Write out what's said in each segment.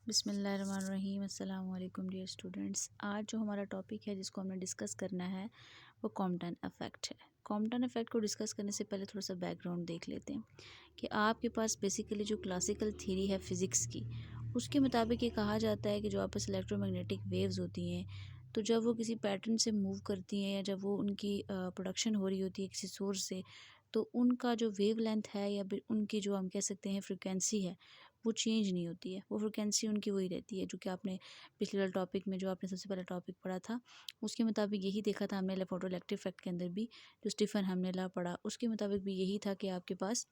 बिस्मिल्लाहिर्रहमानिर्रहीम। अस्सलाम वालेकुम डियर स्टूडेंट्स। आज जो हमारा टॉपिक है जिसको हमने डिस्कस करना है वो कॉम्पटन इफ़ेक्ट है। कॉम्पटन इफ़ेक्ट को डिस्कस करने से पहले थोड़ा सा बैकग्राउंड देख लेते हैं कि आपके पास बेसिकली जो क्लासिकल थ्योरी है फ़िज़िक्स की, उसके मुताबिक ये कहा जाता है कि जो आपस इलेक्ट्रोमैग्नेटिक वेव्स होती हैं, तो जब वो किसी पैटर्न से मूव करती हैं या जब वो उनकी प्रोडक्शन हो रही होती है किसी सोर्स से, तो उनका जो वेव लेंथ है या उनकी जो हम कह सकते हैं फ्रिक्वेंसी है, वो चेंज नहीं होती है। वो फ्रिक्वेंसी उनकी वही रहती है, जो कि आपने पिछले वाले टॉपिक में जो आपने सबसे पहला टॉपिक पढ़ा था उसके मुताबिक यही देखा था हमने फोटो इलेक्ट्रिक इफेक्ट के अंदर भी, जो स्टीफन हमने ला पढ़ा उसके मुताबिक भी यही था कि आपके पास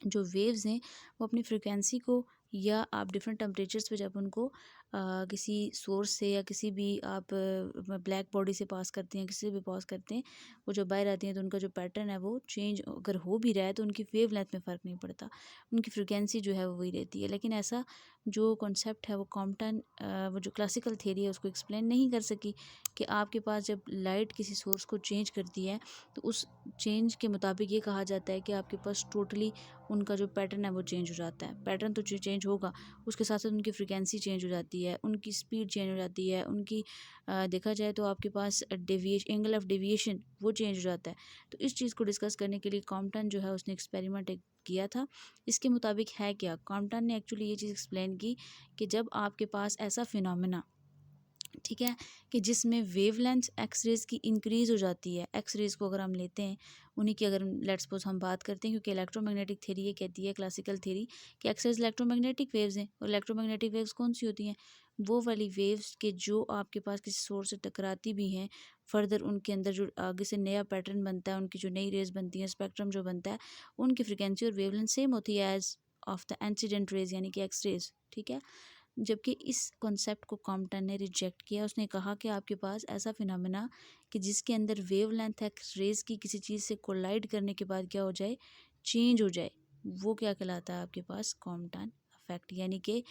जो वेव्स हैं वो अपनी फ्रिक्वेंसी को या आप डिफरेंट टेम्परेचर्स पे जब उनको किसी सोर्स से या किसी भी आप ब्लैक बॉडी से पास करते हैं, किसी से भी पास करते हैं, वो जब बाहर आती हैं तो उनका जो पैटर्न है वो चेंज अगर हो भी रहा है तो उनकी वेव लेंथ में फ़र्क नहीं पड़ता, उनकी फ्रिक्वेंसी जो है वो वही रहती है। लेकिन ऐसा जो कॉन्सेप्ट है वो कॉम्पटन वो जो क्लासिकल थ्योरी है उसको एक्सप्लेन नहीं कर सकी कि आपके पास जब लाइट किसी सोर्स को चेंज करती है तो उस चेंज के मुताबिक ये कहा जाता है कि आपके पास टोटली उनका जो पैटर्न है वो चेंज हो जाता है। पैटर्न तो चेंज होगा, उसके साथ साथ उनकी फ्रिक्वेंसी चेंज हो जाती है, उनकी स्पीड चेंज हो जाती है, उनकी देखा जाए तो आपके पास एंगल ऑफ डेविएशन वो चेंज हो जाता है। तो इस चीज़ को डिस्कस करने के लिए कॉम्पटन जो है उसने एक्सपेरिमेंट एक किया था। इसके मुताबिक है क्या, कॉम्पटन ने एक्चुअली ये चीज़ एक्सप्लेन की कि जब आपके पास ऐसा फिनोमेना, ठीक है, कि जिसमें वेवलेंथ एक्स रेज़ की इंक्रीज़ हो जाती है। एक्स रेज़ को अगर हम लेते हैं, उन्हीं की अगर लेट्स सपोज हम बात करते हैं, क्योंकि इलेक्ट्रोमैग्नेटिक थ्योरी ये कहती है, क्लासिकल थ्योरी, कि एक्स रेज़ इलेक्ट्रोमैग्नेटिक वेव्स हैं। और इलेक्ट्रोमैग्नेटिक वेव्स कौन सी होती हैं? वो वाली वेव्स के जो आपके पास किसी सोर्स से टकराती भी हैं, फर्दर उनके अंदर जो आगे से नया पैटर्न बनता है, उनकी जो नई रेज़ बनती हैं, स्पेक्ट्रम जो बनता है, उनकी फ्रिक्वेंसी और वेवलेंथ सेम होती है as of the incident rays यानी कि एक्स रेज़, ठीक है। जबकि इस कॉन्सेप्ट को कॉम्पटन ने रिजेक्ट किया। उसने कहा कि आपके पास ऐसा फिनोमेना कि जिसके अंदर वेवलेंथ एक्स रेज़ की किसी चीज़ से कोलाइड करने के बाद क्या हो जाए, चेंज हो जाए, वो क्या कहलाता है आपके पास, कॉम्पटन इफेक्ट, यानी कि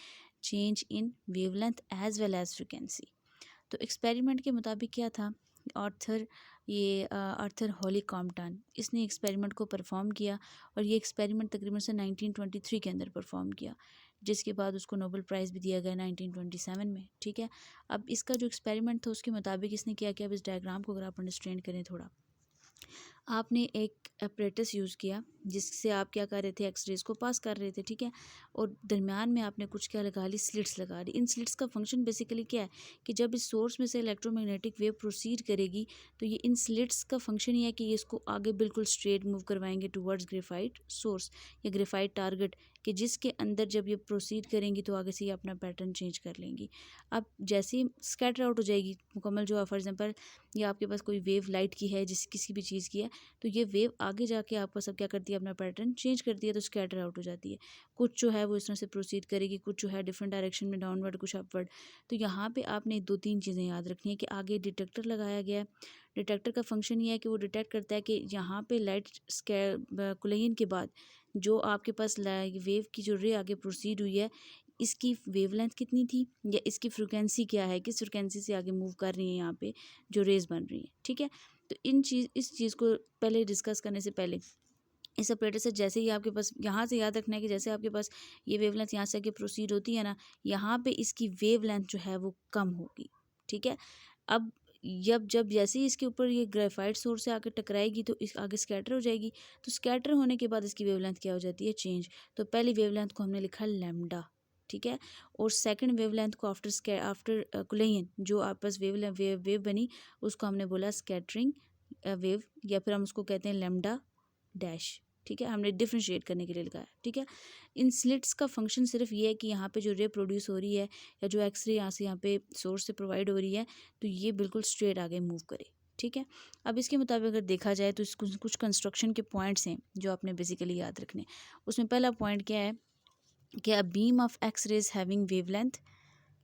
change in wavelength as well as frequency. तो एक्सपेरिमेंट के मुताबिक क्या था, आर्थर हॉली कॉम्पटन, इसने एक्सपेरिमेंट को परफॉर्म किया और ये एक्सपेरिमेंट तकरीबन से 1923 के अंदर परफॉर्म किया, जिसके बाद उसको नोबेल प्राइज़ भी दिया गया 1927 में, ठीक है। अब इसका जो एक्सपेरिमेंट था उसके मुताबिक इसने क्या किया, अब इस डायग्राम को अगर आप अंडरस्टैंड करें थोड़ा, आपने एक अपरेटस यूज़ किया जिससे आप क्या कर रहे थे, एक्स रेज़ को पास कर रहे थे, ठीक है। और दरमियान में आपने कुछ क्या लगा ली, स्लिट्स लगा ली। इन स्लिट्स का फंक्शन बेसिकली क्या है कि जब इस सोर्स में से इलेक्ट्रोमैग्नेटिक वेव प्रोसीड करेगी तो ये इन स्लिट्स का फंक्शन ये है कि ये इसको आगे बिल्कुल स्ट्रेट मूव करवाएंगे टूवर्ड्स ग्रेफाइट सोर्स या ग्रेफाइट टारगेट, कि जिसके अंदर जब ये प्रोसीड करेंगी तो आगे से ये अपना पैटर्न चेंज कर लेंगी। अब जैसे ही स्कैटर आउट हो जाएगी मुकम्मल, जो फॉर एग्जांपल ये आपके पास कोई वेव लाइट की है, जिस किसी भी चीज़ की है, तो ये वेव आगे जाके आपका सब क्या करती है, अपना पैटर्न चेंज करती है, तो स्कैटर आउट हो जाती है। कुछ जो है वो इस तरह से प्रोसीड करेगी, कुछ जो है डिफरेंट डायरेक्शन में डाउनवर्ड, कुछ अपवर्ड। तो यहाँ पे आपने दो तीन चीज़ें याद रखनी है कि आगे डिटेक्टर लगाया गया है। डिटेक्टर का फंक्शन ये है कि वो डिटेक्ट करता है कि यहाँ पे लाइट कोलिजन के बाद जो आपके पास वेव की जो रे आगे प्रोसीड हुई है, इसकी वेवलेंथ कितनी थी या इसकी फ्रिक्वेंसी क्या है, किस फ्रिक्वेंसी से आगे मूव कर रही है यहाँ पे जो रेज बन रही है, ठीक है। तो इस चीज़ को पहले डिस्कस करने से पहले इस ऑपरेटर से जैसे ही आपके पास, यहाँ से याद रखना है कि जैसे आपके पास ये वेवलेंथ यहाँ से आगे प्रोसीड होती है ना, यहाँ पे इसकी वेवलेंथ जो है वो कम होगी, ठीक है। अब जब जैसे ही इसके ऊपर ये ग्रेफाइट सोर्स से आकर टकराएगी तो इस आगे स्कैटर हो जाएगी। तो स्कैटर होने के बाद इसकी वेवलेंथ क्या हो जाती है, चेंज। तो पहली वेवलेंथ को हमने लिखा लैम्डा, ठीक है। और सेकंड वेवलेंथ को आफ्टर कोलिजन जो आपस वेव बनी, उसको हमने बोला स्कैटरिंग वेव, या फिर हम उसको कहते हैं लैम्डा डैश, ठीक है। हमने डिफ्रेंशिएट करने के लिए लिखा है, ठीक है। इन स्लिट्स का फंक्शन सिर्फ ये है कि यहाँ पे जो रे प्रोड्यूस हो रही है या जो एक्सरे यहाँ से यहाँ पे सोर्स से प्रोवाइड हो रही है, तो ये बिल्कुल स्ट्रेट आगे मूव करे, ठीक है। अब इसके मुताबिक अगर देखा जाए तो कुछ कंस्ट्रक्शन के पॉइंट्स हैं जो आपने बेसिकली याद रखने। उसमें पहला पॉइंट क्या है कि a beam of X rays having wavelength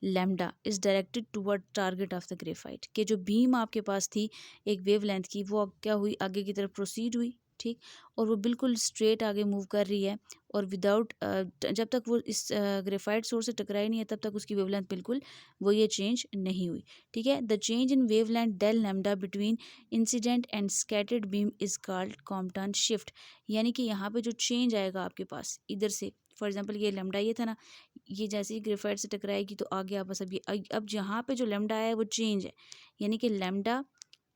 lambda is directed toward target of the graphite, के जो बीम आपके पास थी एक वेवलेंथ की, वो क्या हुई, आगे की तरफ प्रोसीड हुई, ठीक। और वो बिल्कुल स्ट्रेट आगे मूव कर रही है और विदाउट जब तक वो इस ग्रेफाइट सोर्स से टकराई नहीं है तब तक उसकी वेवलेंथ बिल्कुल वो ये चेंज नहीं हुई, ठीक है। The change in wavelength del lambda between incident and scattered beam is called Compton shift, यानी कि यहाँ पे जो चेंज आएगा आपके पास इधर से फॉर एग्जांपल ये लेमडा ये था ना, ये जैसे ही ग्रेफाइट से टकराएगी तो आगे आपस अब जहाँ पे जो लेमडा आया है वो चेंज है, यानी कि lambda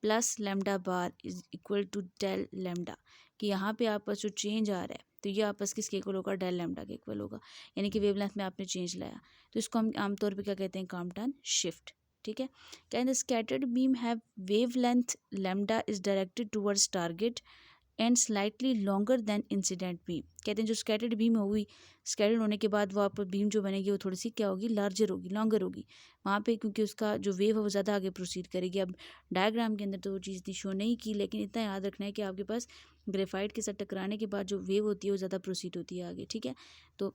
plus lambda bar is equal to del lambda, कि यहाँ पे आपस जो चेंज आ रहा है तो ये आपस किसके इक्वल होगा, डेल लेमडा के इक्वल होगा, यानी कि वेवलेंथ में आपने चेंज लाया। तो इसको हम आमतौर पे क्या कहते हैं, कॉम्पटन शिफ्ट। ठीक है, कहते scattered beam have wavelength lambda is directed towards target and slightly longer than incident beam. कहते हैं जो स्कैटर्ड बीम होगी, स्कैटर्ड होने के बाद वो आप बीम जो बनेगी वो थोड़ी सी क्या होगी, लार्जर होगी, लॉन्गर होगी वहाँ पे, क्योंकि उसका जो वेव है वो ज़्यादा आगे प्रोसीड करेगी। अब डायग्राम के अंदर तो वो चीज़ थी शो नहीं की, लेकिन इतना याद रखना है कि आपके पास ग्रेफाइट के साथ टकराने के बाद जो वेव होती है वो ज़्यादा प्रोसीड होती है आगे। ठीक है, तो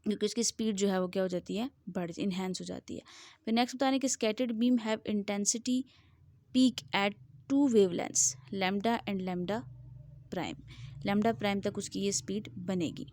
क्योंकि उसकी स्पीड जो है वो क्या हो जाती है, बढ़ इन्हेंस हो जाती है। फिर नेक्स्ट बता रहे हैं कि scattered beam have intensity peak at two wavelengths lambda and lambda prime. Lambda prime तक उसकी ये स्पीड बनेगी।